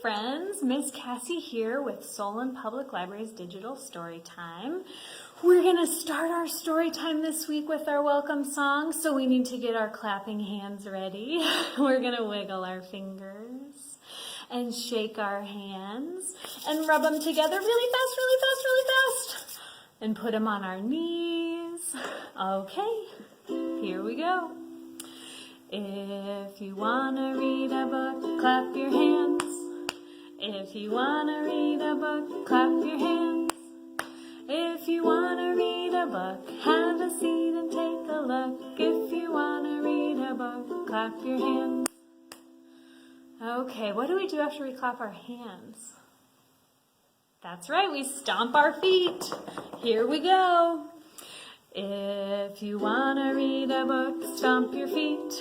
friends, Miss Cassie here with Solon Public Library's Digital Storytime. We're going to start our story time this week with our welcome song, so we need to get our clapping hands ready. We're going to wiggle our fingers and shake our hands and rub them together really fast, really fast, really fast, and put them on our knees. Okay, here we go. If you want to read a book, clap your hands. If you want to read a book, clap your hands. If you want to read a book, have a seat and take a look. If you want to read a book, clap your hands. Okay, what do we do after we clap our hands? That's right, we stomp our feet. Here we go. If you want to read a book, stomp your feet.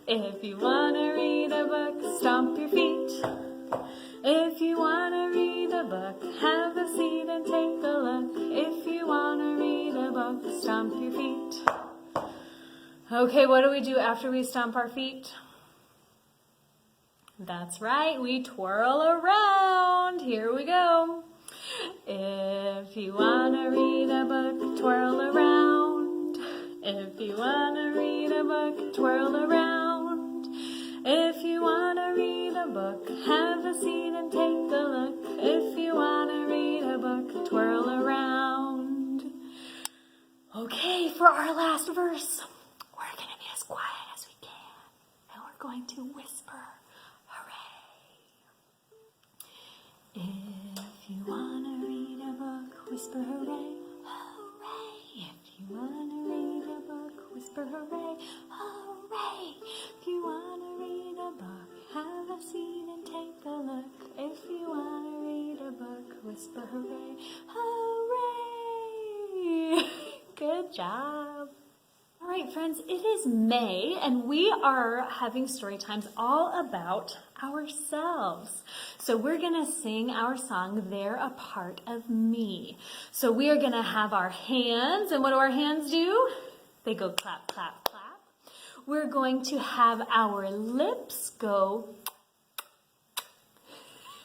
If you want to read a book, stomp your feet. If you want to read a book, have a seat and take a look. If you want to read a book, stomp your feet. Okay, what do we do after we stomp our feet? That's right, we twirl around. Here we go. If you want to read a book, twirl around. If you want to read a book, twirl around. If you want to read a book, have a seat and take a look. If you want to read a book, twirl around. Okay, for our last verse, we're going to be as quiet as we can. And we're going to whisper, hooray. If you want to read a book, whisper hooray, hooray. If you want to read a book, whisper hooray, hooray. If you want to read a book, have a seat and take a look. If you want to read a book, whisper hooray, hooray. Good job. All right, friends, it is May, and we are having story times all about ourselves. So we're going to sing our song, They're a Part of Me. So we are going to have our hands, and what do our hands do? They go clap, clap, clap. We're going to have our lips go.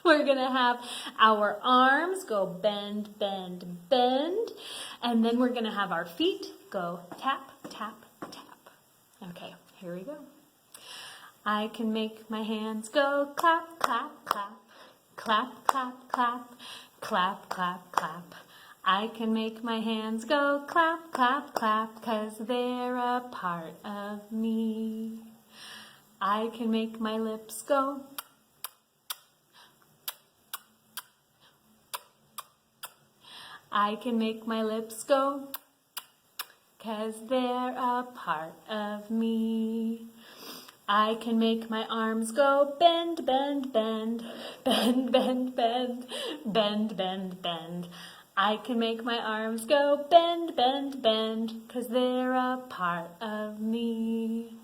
We're going to have our arms go bend, bend, bend. And then we're going to have our feet go tap, tap, tap. Okay, here we go. I can make my hands go clap, clap, clap. Clap, clap, clap. Clap, clap, clap. I can make my hands go clap, clap, clap, 'cause they're a part of me. I can make my lips go. I can make my lips go, 'cause they're a part of me. I can make my arms go bend, bend, bend, bend, bend, bend, bend, bend, bend. I can make my arms go bend, bend, bend, 'cause they're a part of me.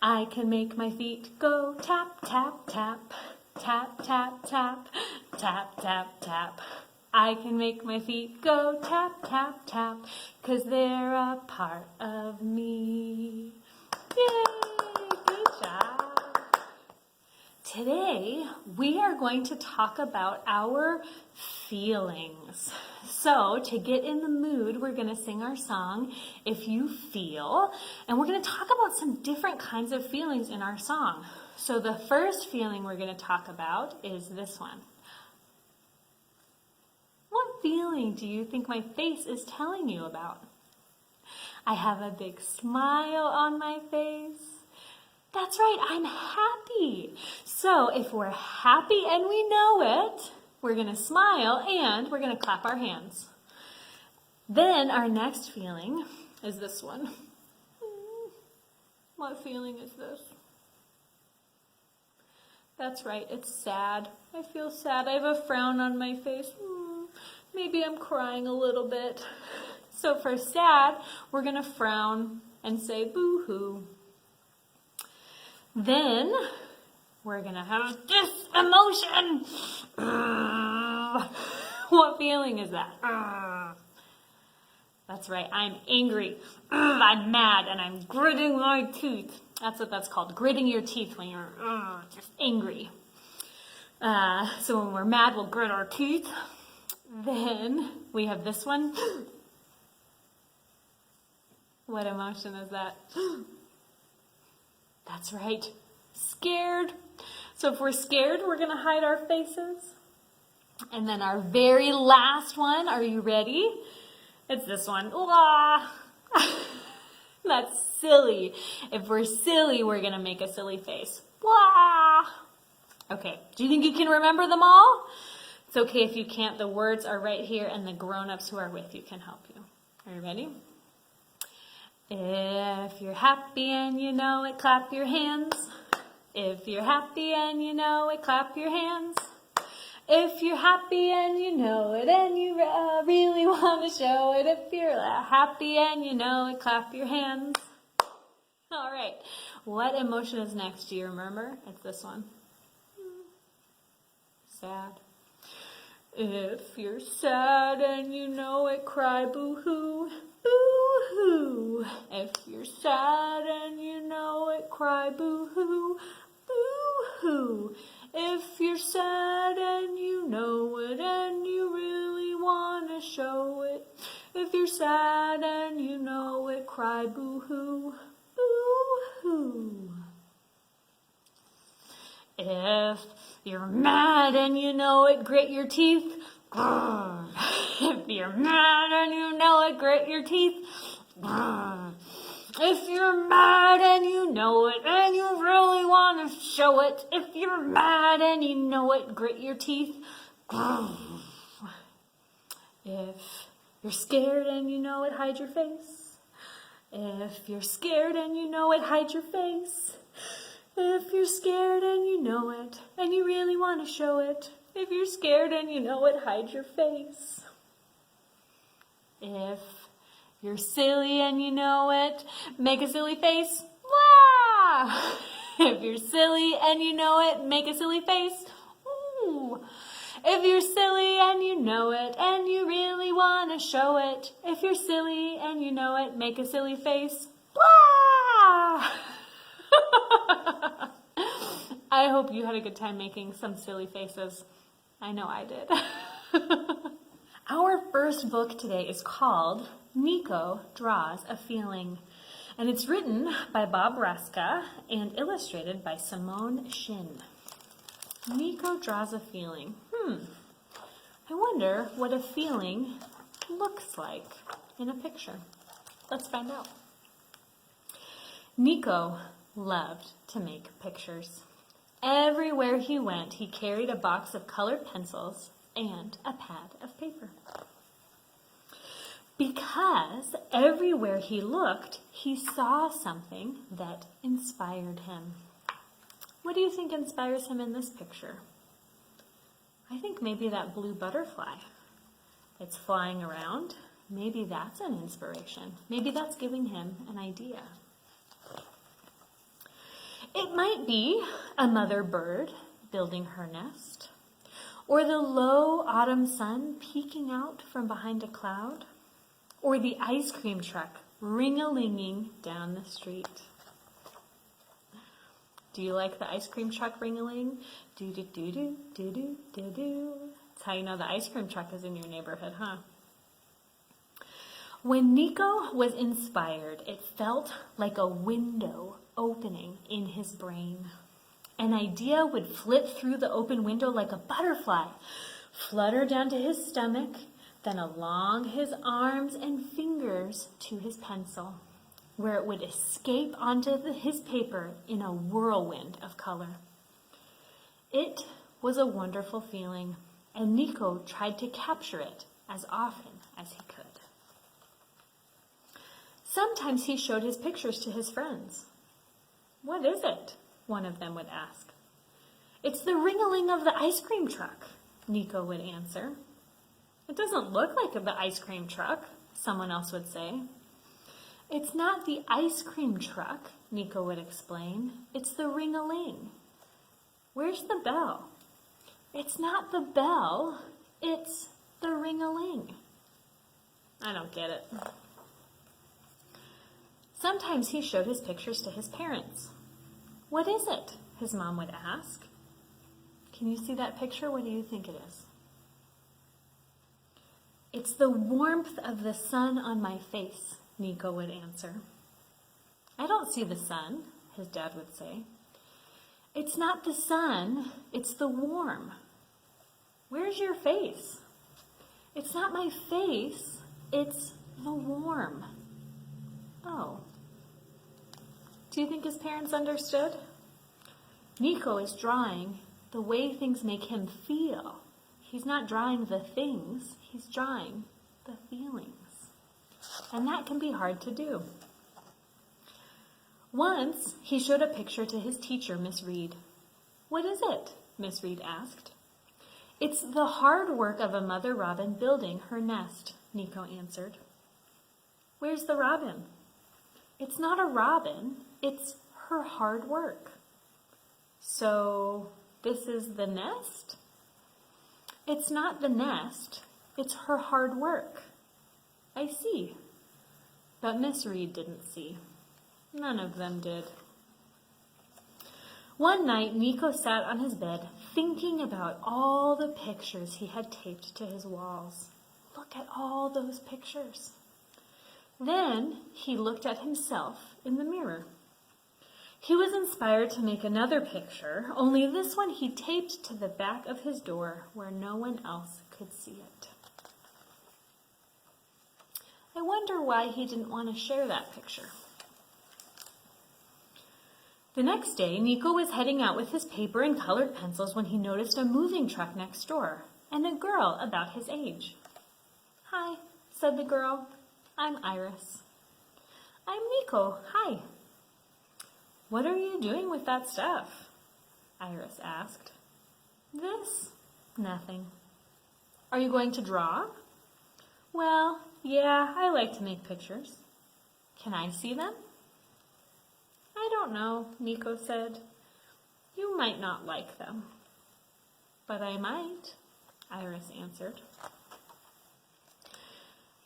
I can make my feet go tap, tap, tap, tap, tap, tap, tap, tap, tap. I can make my feet go tap, tap, tap, 'cause they're a part of me. Yay! Good job. Today, we are going to talk about our feelings. So, to get in the mood, we're going to sing our song, If You Feel, and we're going to talk about some different kinds of feelings in our song. So, the first feeling we're going to talk about is this one. What feeling do you think my face is telling you about? I have a big smile on my face. That's right, I'm happy. So if we're happy and we know it, we're going to smile and we're going to clap our hands. Then our next feeling is this one. What feeling is this? That's right, it's sad. I feel sad. I have a frown on my face. Maybe I'm crying a little bit. So for sad, we're going to frown and say boo-hoo. Then we're going to have this emotion. What feeling is that? That's right, I'm angry. I'm mad and I'm gritting my teeth. That's what that's called, gritting your teeth when you're just angry. So when we're mad, we'll grit our teeth. Then we have this one. What emotion is that? That's right, scared. So if we're scared, we're gonna hide our faces. And then our very last one, are you ready? It's this one. Wah! That's silly. If we're silly, we're gonna make a silly face. Wah! Okay, do you think you can remember them all? It's okay if you can't. The words are right here and the grown-ups who are with you can help you. Are you ready? If you're happy and you know it, clap your hands. If you're happy and you know it, clap your hands. If you're happy and you know it and you really want to show it. If you're happy and you know it, clap your hands. All right. What emotion is next? Do you remember? It's this one. Sad. If you're sad and you know it, cry boo-hoo, boo-hoo. If you're sad and you know it, cry boo-hoo, boo-hoo. If you're sad and you know it and you really want to show it. If you're sad and you know it, cry boo-hoo, boo-hoo. If you're mad and you know it, grit your teeth. Grrr. If you're mad and you know it, grit your teeth. Grrr. If you're mad and you know it and you really want to show it. If you're mad and you know it, grit your teeth. Grrr. If you're scared and you know it, hide your face. If you're scared and you know it, hide your face. If you're scared and you know it, and you really want to show it. If you're scared and you know it, hide your face. If you're silly and you know it, make a silly face. Wah! If you're silly and you know it, make a silly face. Ooh. If you're silly and you know it, and you really want to show it. If you're silly and you know it, make a silly face. Wah! I hope you had a good time making some silly faces. I know I did. Our first book today is called Nico Draws a Feeling, and it's written by Bob Raska and illustrated by Simone Shin. Nico Draws a Feeling. I wonder what a feeling looks like in a picture. Let's find out. Nico loved to make pictures. Everywhere he went, he carried a box of colored pencils and a pad of paper. Because everywhere he looked, he saw something that inspired him. What do you think inspires him in this picture? I think maybe that blue butterfly. It's flying around. Maybe that's an inspiration. Maybe that's giving him an idea. It might be a mother bird building her nest, or the low autumn sun peeking out from behind a cloud, or the ice cream truck ring-a-linging down the street. Do you like the ice cream truck ring-a-ling? Do-do-do-do, do-do-do-do. That's how you know the ice cream truck is in your neighborhood, huh? When Nico was inspired, it felt like a window opening in his brain. An idea would flit through the open window like a butterfly, flutter down to his stomach, then along his arms and fingers to his pencil, where it would escape onto his paper in a whirlwind of color. It was a wonderful feeling, and Nico tried to capture it as often as he could. Sometimes he showed his pictures to his friends. "What is it?" one of them would ask. "It's the ring-a-ling of the ice cream truck," Nico would answer. "It doesn't look like the ice cream truck," someone else would say. "It's not the ice cream truck," Nico would explain. "It's the ring-a-ling." "Where's the bell?" "It's not the bell, it's the ring-a-ling." I don't get it. Sometimes he showed his pictures to his parents. "What is it?" his mom would ask. Can you see that picture? What do you think it is? It's the warmth of the sun on my face, Nico would answer. I don't see the sun, his dad would say. It's not the sun, it's the warm. Where's your face? It's not my face, it's the warm. Oh. Do you think his parents understood? Nico is drawing the way things make him feel. He's not drawing the things, he's drawing the feelings. And that can be hard to do. Once, he showed a picture to his teacher, Miss Reed. What is it? Miss Reed asked. It's the hard work of a mother robin building her nest, Nico answered. Where's the robin? It's not a robin, it's her hard work. So, this is the nest? It's not the nest, it's her hard work. I see. But Miss Reed didn't see. None of them did. One night, Nico sat on his bed thinking about all the pictures he had taped to his walls. Look at all those pictures. Then he looked at himself in the mirror. He was inspired to make another picture, only this one he taped to the back of his door where no one else could see it. I wonder why he didn't want to share that picture. The next day, Nico was heading out with his paper and colored pencils when he noticed a moving truck next door and a girl about his age. Hi, said the girl. I'm Iris. I'm Nico. Hi. What are you doing with that stuff? Iris asked. This? Nothing. Are you going to draw? Well, yeah, I like to make pictures. Can I see them? I don't know, Nico said. You might not like them. But I might, Iris answered.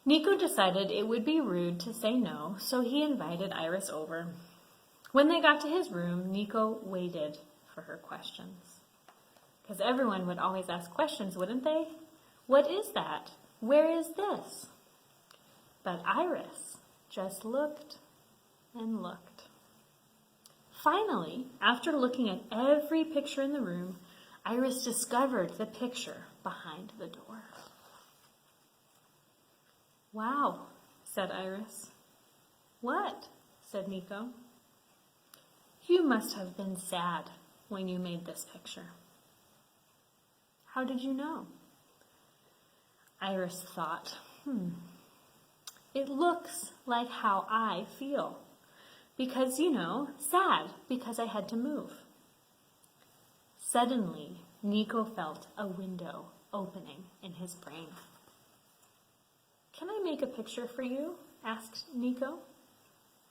Nico decided it would be rude to say no, so he invited Iris over. When they got to his room, Nico waited for her questions. Because everyone would always ask questions, wouldn't they? What is that? Where is this? But Iris just looked and looked. Finally, after looking at every picture in the room, Iris discovered the picture behind the door. Wow, said Iris. What? Said Nico. You must have been sad when you made this picture. How did you know? Iris thought, it looks like how I feel. Because, sad, because I had to move. Suddenly, Nico felt a window opening in his brain. Can I make a picture for you? Asked Nico.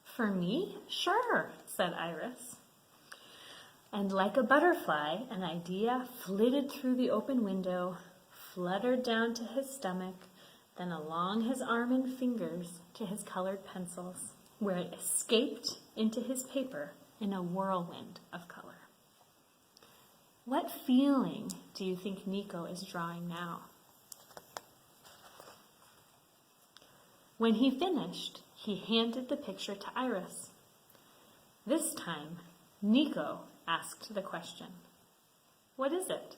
For me? Sure, said Iris. And like a butterfly, an idea flitted through the open window, fluttered down to his stomach, then along his arm and fingers to his colored pencils, where it escaped into his paper in a whirlwind of color. What feeling do you think Nico is drawing now? When he finished, he handed the picture to Iris. This time, Nico asked the question. What is it?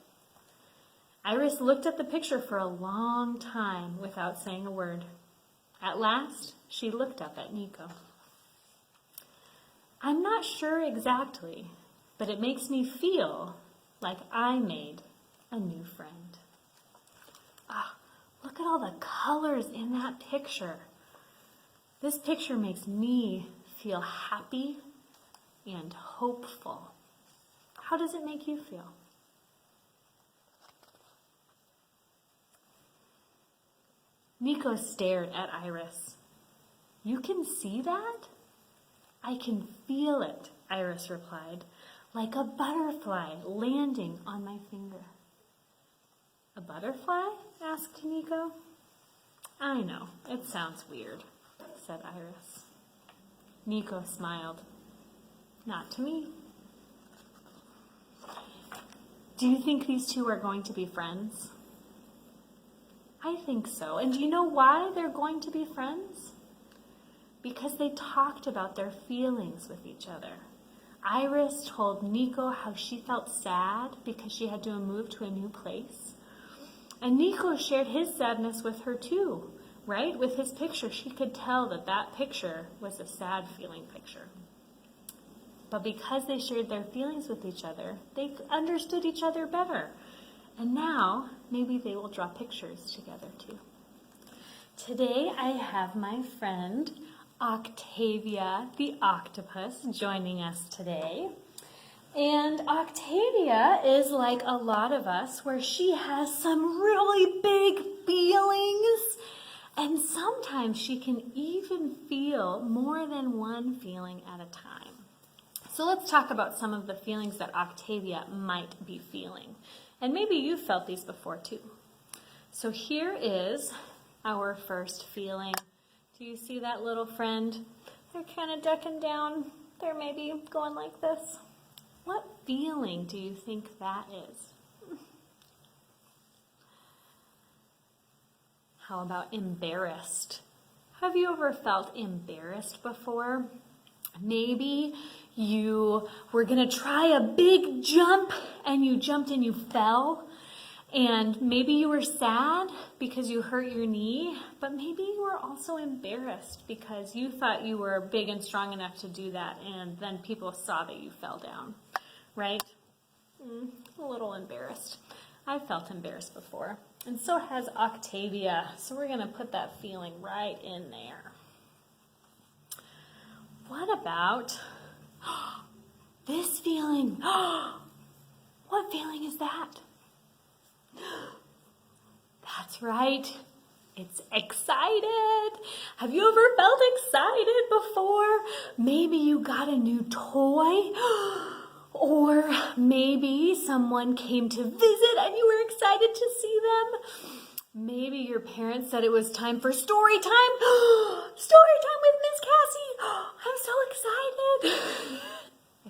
Iris looked at the picture for a long time without saying a word. At last, she looked up at Nico. I'm not sure exactly, but it makes me feel like I made a new friend. Look at all the colors in that picture. This picture makes me feel happy and hopeful. How does it make you feel? Nico stared at Iris. You can see that? I can feel it, Iris replied, like a butterfly landing on my finger. A butterfly? Asked Nico. I know, it sounds weird, said Iris. Nico smiled. Not to me. Do you think these two are going to be friends? I think so. And do you know why they're going to be friends? Because they talked about their feelings with each other. Iris told Nico how she felt sad because she had to move to a new place. And Nico shared his sadness with her too, right? With his picture, she could tell that that picture was a sad feeling picture. But because they shared their feelings with each other, they understood each other better. And now, maybe they will draw pictures together too. Today, I have my friend Octavia the octopus joining us today. And Octavia is like a lot of us, where she has some really big feelings. And sometimes she can even feel more than one feeling at a time. So let's talk about some of the feelings that Octavia might be feeling. And maybe you've felt these before too. So here is our first feeling. Do you see that little friend? They're kind of ducking down. They're maybe going like this. What feeling do you think that is? How about embarrassed? Have you ever felt embarrassed before? Maybe you were going to try a big jump and you jumped and you fell. And maybe you were sad because you hurt your knee, but maybe you were also embarrassed because you thought you were big and strong enough to do that, and then people saw that you fell down, right? A little embarrassed. I've felt embarrassed before, and so has Octavia. So we're going to put that feeling right in there. What about this feeling? What feeling is that? That's right. It's excited. Have you ever felt excited before? Maybe you got a new toy, or maybe someone came to visit and you were excited to see them. Maybe your parents said it was time for story time. Story time with Miss Cassie. I'm so excited.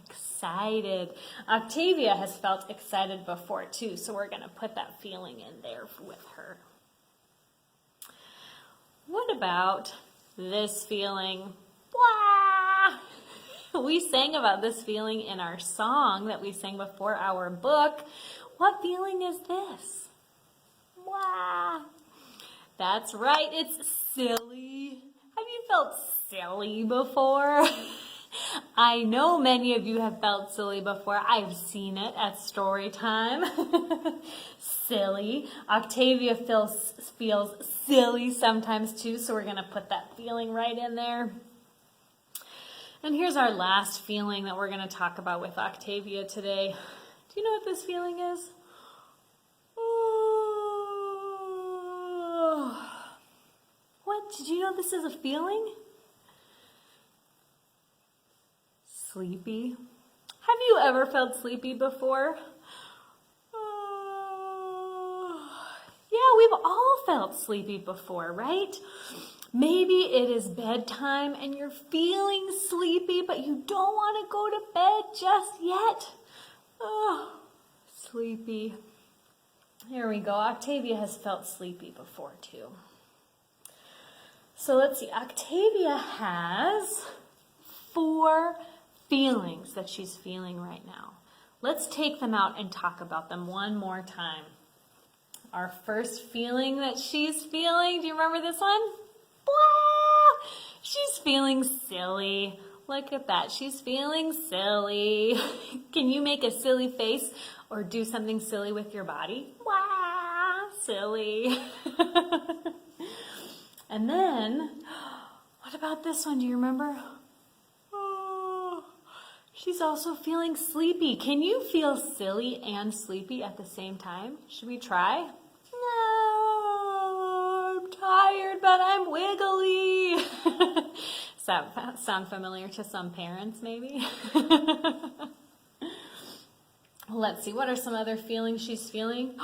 Excited. Octavia has felt excited before too, so we're going to put that feeling in there with her. What about this feeling? Blah! We sang about this feeling in our song that we sang before our book. What feeling is this? Blah! That's right, it's silly. Have you felt silly before? I know many of you have felt silly before. I've seen it at Storytime. Silly. Octavia feels silly sometimes too, so we're going to put that feeling right in there. And here's our last feeling that we're going to talk about with Octavia today. Do you know what this feeling is? What? Did you know this is a feeling? Sleepy. Have you ever felt sleepy before? Yeah, we've all felt sleepy before, right? Maybe it is bedtime and you're feeling sleepy, but you don't want to go to bed just yet. Oh, sleepy. Here we go. Octavia has felt sleepy before too. So let's see. Octavia has 4 feelings that she's feeling right now. Let's take them out and talk about them one more time. Our first feeling that she's feeling, do you remember this one? Blah! She's feeling silly. Look at that. She's feeling silly. Can you make a silly face or do something silly with your body? Blah! Silly. And then, what about this one? Do you remember? She's also feeling sleepy. Can you feel silly and sleepy at the same time? Should we try? No, I'm tired, but I'm wiggly. Does that sound familiar to some parents, maybe? Let's see, what are some other feelings she's feeling?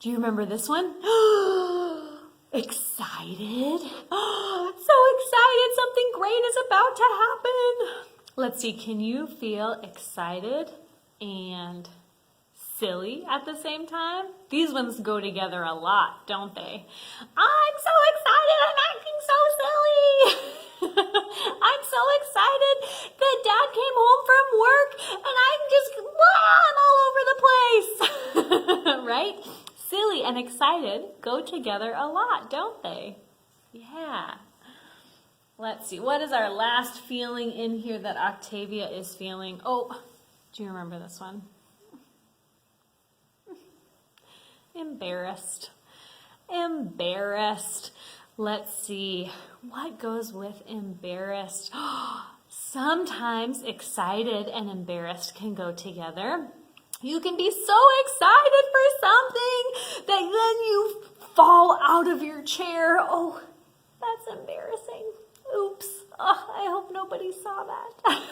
Do you remember this one? Excited. So excited, something great is about to happen. Let's see, can you feel excited and silly at the same time. These ones go together a lot, don't they? I'm so excited, I'm acting so silly. I'm so excited that Dad came home from work and I'm all over the place. Right? Silly and excited go together a lot, don't they? Yeah. Let's see, what is our last feeling in here that Octavia is feeling? Oh, do you remember this one? Embarrassed. Embarrassed. Let's see, what goes with embarrassed? Sometimes excited and embarrassed can go together. You can be so excited for something that then you fall out of your chair. Oh, that's embarrassing. Oops. Oh, I hope nobody saw that.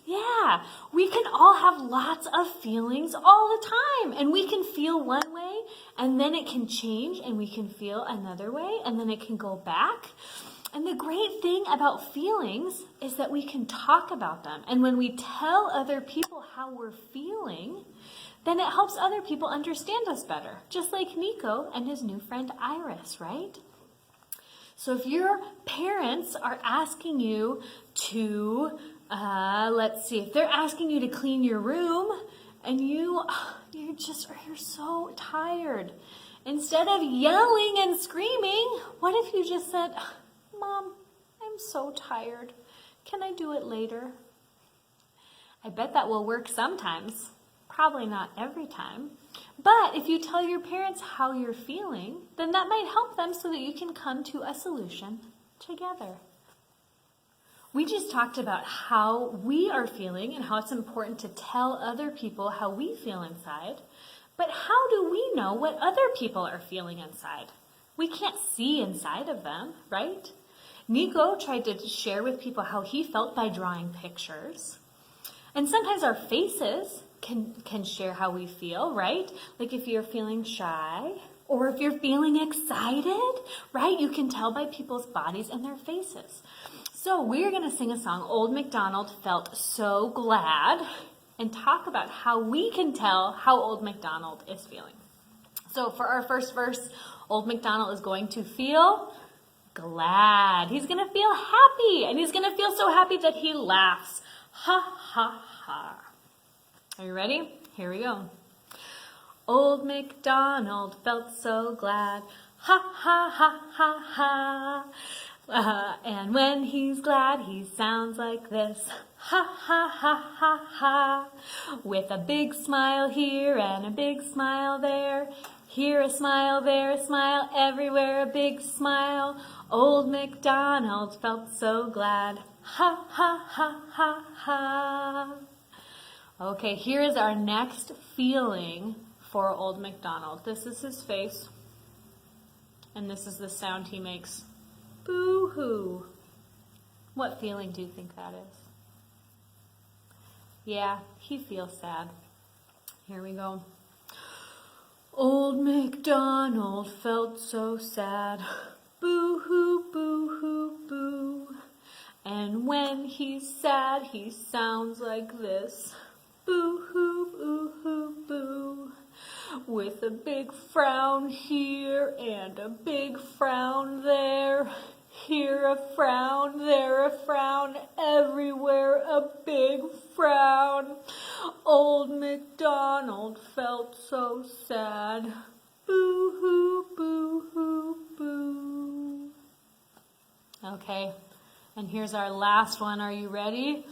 Yeah, we can all have lots of feelings all the time, and we can feel one way and then it can change and we can feel another way and then it can go back. And the great thing about feelings is that we can talk about them. And when we tell other people how we're feeling, then it helps other people understand us better. Just like Nico and his new friend Iris, right? So if your parents are asking you to, if they're asking you to clean your room and you're so tired. Instead of yelling and screaming, what if you just said, Mom, I'm so tired. Can I do it later? I bet that will work sometimes. Probably not every time. But if you tell your parents how you're feeling, then that might help them so that you can come to a solution together. We just talked about how we are feeling and how it's important to tell other people how we feel inside. But how do we know what other people are feeling inside? We can't see inside of them, right? Nico tried to share with people how he felt by drawing pictures. And sometimes our faces can share how we feel, right? Like if you're feeling shy or if you're feeling excited, right? You can tell by people's bodies and their faces. So we're going to sing a song, Old MacDonald Felt So Glad, and talk about how we can tell how Old MacDonald is feeling. So for our first verse, Old MacDonald is going to feel glad. He's going to feel happy, and he's going to feel so happy that he laughs. Ha, ha, ha. Are you ready? Here we go. Old MacDonald felt so glad. Ha, ha, ha, ha, ha. And when he's glad, he sounds like this. Ha, ha, ha, ha, ha. With a big smile here and a big smile there. Here a smile, there a smile, everywhere a big smile. Old MacDonald felt so glad. Ha, ha, ha, ha, ha. Okay, here is our next feeling for Old MacDonald. This is his face, and this is the sound he makes. Boo-hoo. What feeling do you think that is? Yeah, he feels sad. Here we go. Old MacDonald felt so sad. Boo-hoo, boo-hoo, boo. And when he's sad, he sounds like this. Boo-hoo, boo-hoo, boo. With a big frown here and a big frown there. Here a frown, there a frown, everywhere a big frown. Old MacDonald felt so sad. Boo-hoo, boo-hoo, boo. Okay, and here's our last one. Are you ready?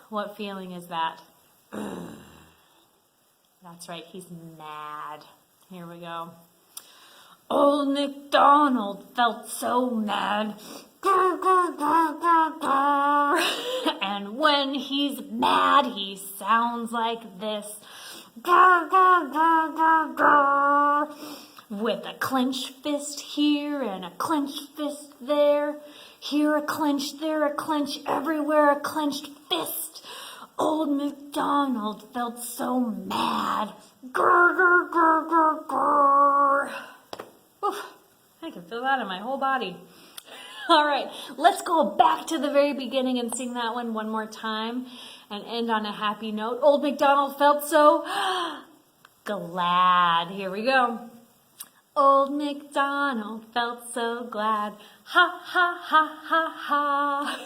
What feeling is that? That's right, he's mad. Here we go. Old MacDonald felt so mad. And when he's mad, he sounds like this. With a clenched fist here and a clenched fist there. Here a clench, there a clench, everywhere a clenched fist. Old MacDonald felt so mad. Grr, grr, grr, grr, grr. Oof, I can feel that in my whole body. All right, let's go back to the very beginning and sing that one more time. and end on a happy note. Old MacDonald felt so glad. Here we go. Old MacDonald felt so glad. Ha, ha, ha, ha, ha.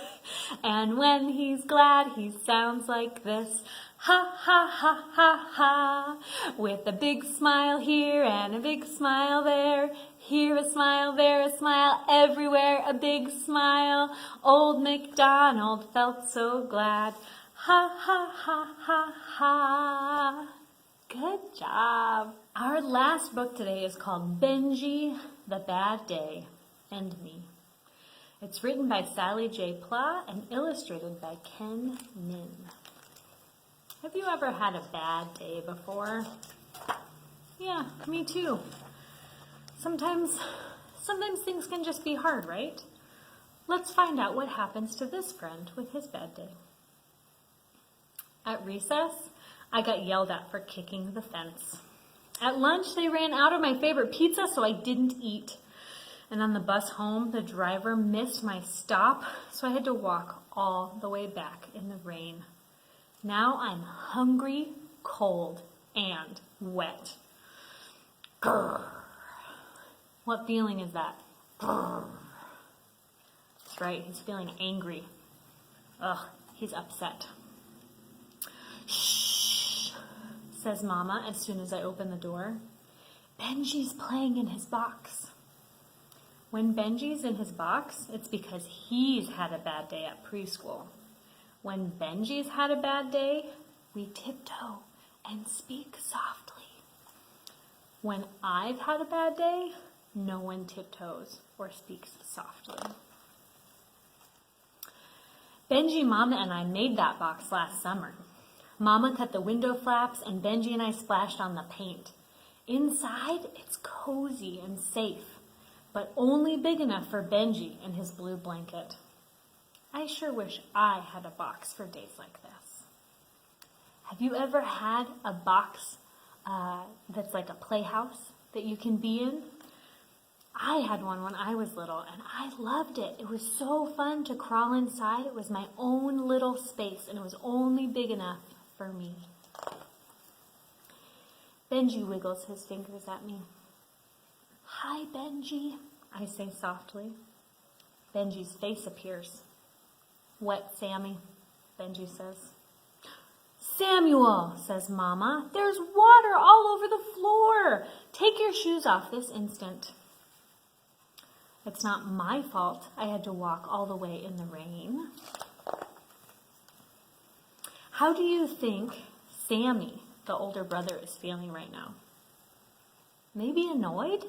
And when he's glad, he sounds like this. Ha, ha, ha, ha, ha. With a big smile here and a big smile there. Here a smile, there a smile, everywhere a big smile. Old MacDonald felt so glad. Ha, ha, ha, ha, ha. Good job. Our last book today is called Benji, the Bad Day, and Me. It's written by Sally J. Pla and illustrated by Ken Min. Have you ever had a bad day before? Yeah, me too. Sometimes things can just be hard, right? Let's find out what happens to this friend with his bad day. At recess, I got yelled at for kicking the fence. At lunch, they ran out of my favorite pizza, so I didn't eat. And on the bus home, the driver missed my stop, so I had to walk all the way back in the rain. Now I'm hungry, cold, and wet. Grr. What feeling is that? Grr. That's right, he's feeling angry. Ugh, he's upset. Shh, says Mama as soon as I open the door. Benji's playing in his box. When Benji's in his box, it's because he's had a bad day at preschool. When Benji's had a bad day, we tiptoe and speak softly. When I've had a bad day, no one tiptoes or speaks softly. Benji, Mama, and I made that box last summer. Mama cut the window flaps and Benji and I splashed on the paint. Inside, it's cozy and safe, but only big enough for Benji and his blue blanket. I sure wish I had a box for days like this. Have you ever had a box that's like a playhouse that you can be in? I had one when I was little, and I loved it. It was so fun to crawl inside. It was my own little space, and it was only big enough for me. Benji wiggles his fingers at me. Hi, Benji, I say softly. Benji's face appears. Wet Sammy, Benji says. Samuel, says Mama, there's water all over the floor. Take your shoes off this instant. It's not my fault I had to walk all the way in the rain. How do you think Sammy, the older brother, is feeling right now? Maybe annoyed?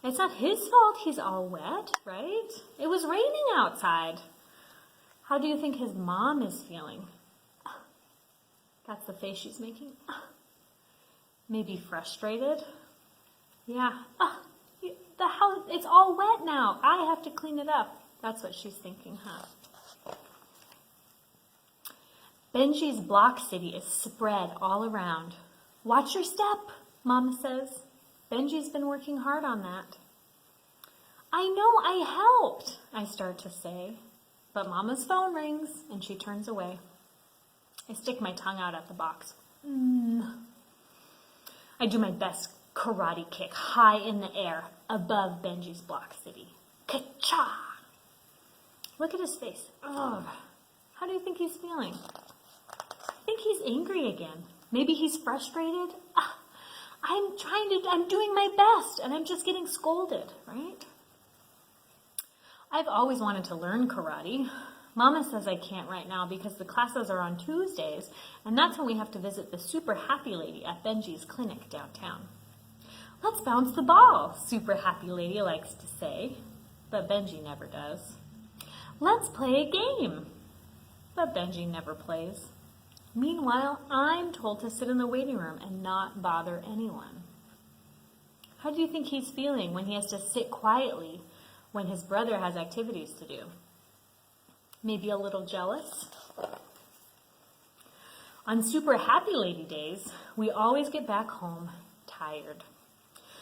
It's not his fault he's all wet, right? It was raining outside. How do you think his mom is feeling? That's the face she's making. Maybe frustrated? Yeah. The house, it's all wet now. I have to clean it up. That's what she's thinking, huh? Benji's block city is spread all around. Watch your step, Mama says. Benji's been working hard on that. I know, I helped, I start to say. But Mama's phone rings and she turns away. I stick my tongue out at the box. I do my best karate kick high in the air above Benji's block city. Ka-cha! Look at his face. Ugh. How do you think he's feeling? I think he's angry again. Maybe he's frustrated. I'm doing my best and I'm just getting scolded, right? I've always wanted to learn karate. Mama says I can't right now because the classes are on Tuesdays, and that's when we have to visit the super happy lady at Benji's clinic downtown. Let's bounce the ball, super happy lady likes to say, but Benji never does. Let's play a game, but Benji never plays. Meanwhile, I'm told to sit in the waiting room and not bother anyone. How do you think he's feeling when he has to sit quietly when his brother has activities to do? Maybe a little jealous? On super happy lady days, we always get back home tired.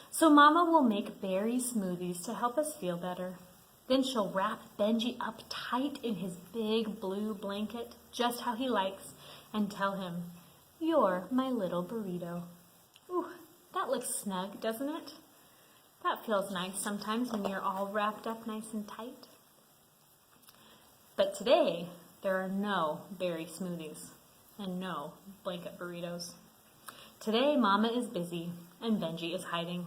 So Mama will make berry smoothies to help us feel better. Then she'll wrap Benji up tight in his big blue blanket, just how he likes. and tell him, "You're my little burrito." Ooh, that looks snug, doesn't it? That feels nice sometimes when you're all wrapped up nice and tight. But today, there are no berry smoothies and no blanket burritos. Today, Mama is busy and Benji is hiding.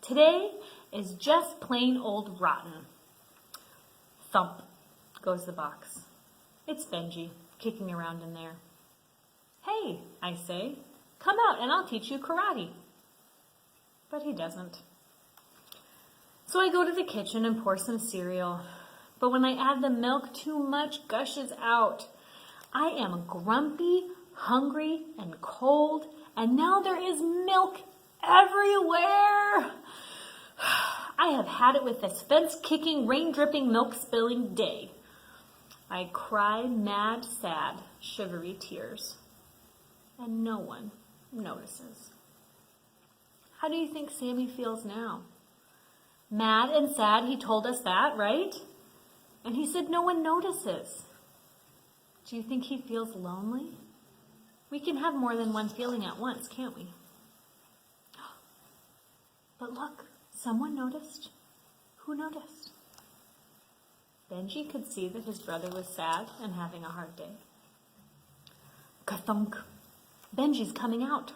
Today is just plain old rotten. Thump goes the box. It's Benji, kicking around in there. "Hey," I say, "come out and I'll teach you karate." But he doesn't. So I go to the kitchen and pour some cereal. But when I add the milk, too much gushes out. I am grumpy, hungry, and cold, and now there is milk everywhere. I have had it with this fence-kicking, rain-dripping, milk-spilling day. I cry mad, sad, sugary tears, and no one notices. How do you think Sammy feels now? Mad and sad, he told us that, right? And he said no one notices. Do you think he feels lonely? We can have more than one feeling at once, can't we? But look, someone noticed. Who noticed? Benji could see that his brother was sad and having a hard day. Ka-thunk. Benji's coming out.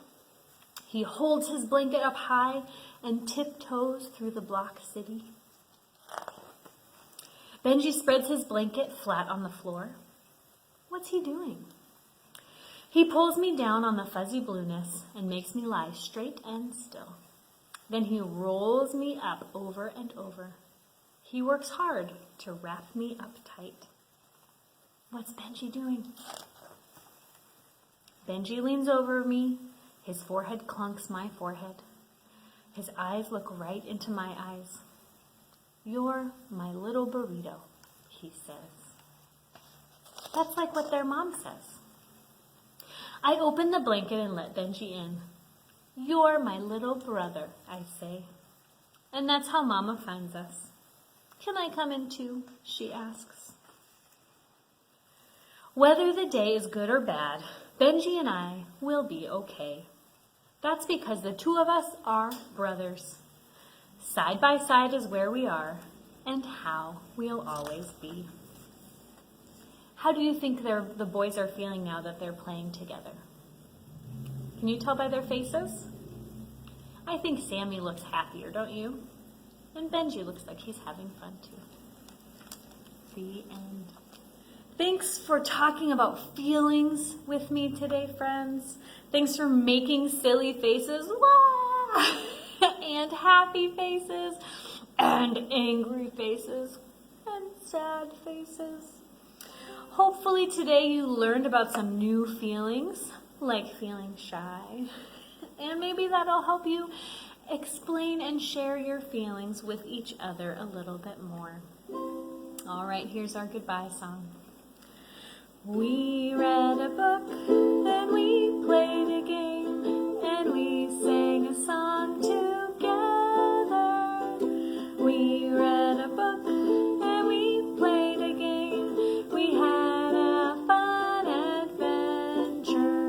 He holds his blanket up high and tiptoes through the block city. Benji spreads his blanket flat on the floor. What's he doing? He pulls me down on the fuzzy blueness and makes me lie straight and still. Then he rolls me up over and over. He works hard to wrap me up tight. What's Benji doing? Benji leans over me. His forehead clunks my forehead. His eyes look right into my eyes. "You're my little burrito," he says. That's like what their mom says. I open the blanket and let Benji in. "You're my little brother," I say. And that's how Mama finds us. "Can I come in too?" she asks. Whether the day is good or bad, Benji and I will be okay. That's because the two of us are brothers. Side by side is where we are and how we'll always be. How do you think the boys are feeling now that they're playing together? Can you tell by their faces? I think Sammy looks happier, don't you? And Benji looks like he's having fun too. The end. Thanks for talking about feelings with me today, friends. Thanks for making silly faces, wah! And happy faces, and angry faces, and sad faces. Hopefully today you learned about some new feelings, like feeling shy. And maybe that'll help you explain and share your feelings with each other a little bit more. All right, here's our goodbye song. We read a book, and we played a game, and we sang a song together. We read a book, and we played a game. We had a fun adventure.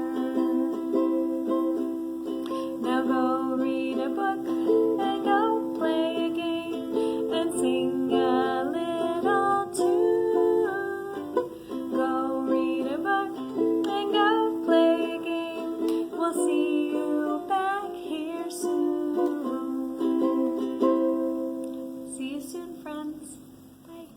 Now go read a book, and go play a game, and sing a little tune. Go read a book and go play a game. We'll see you back here soon. See you soon, friends. Bye.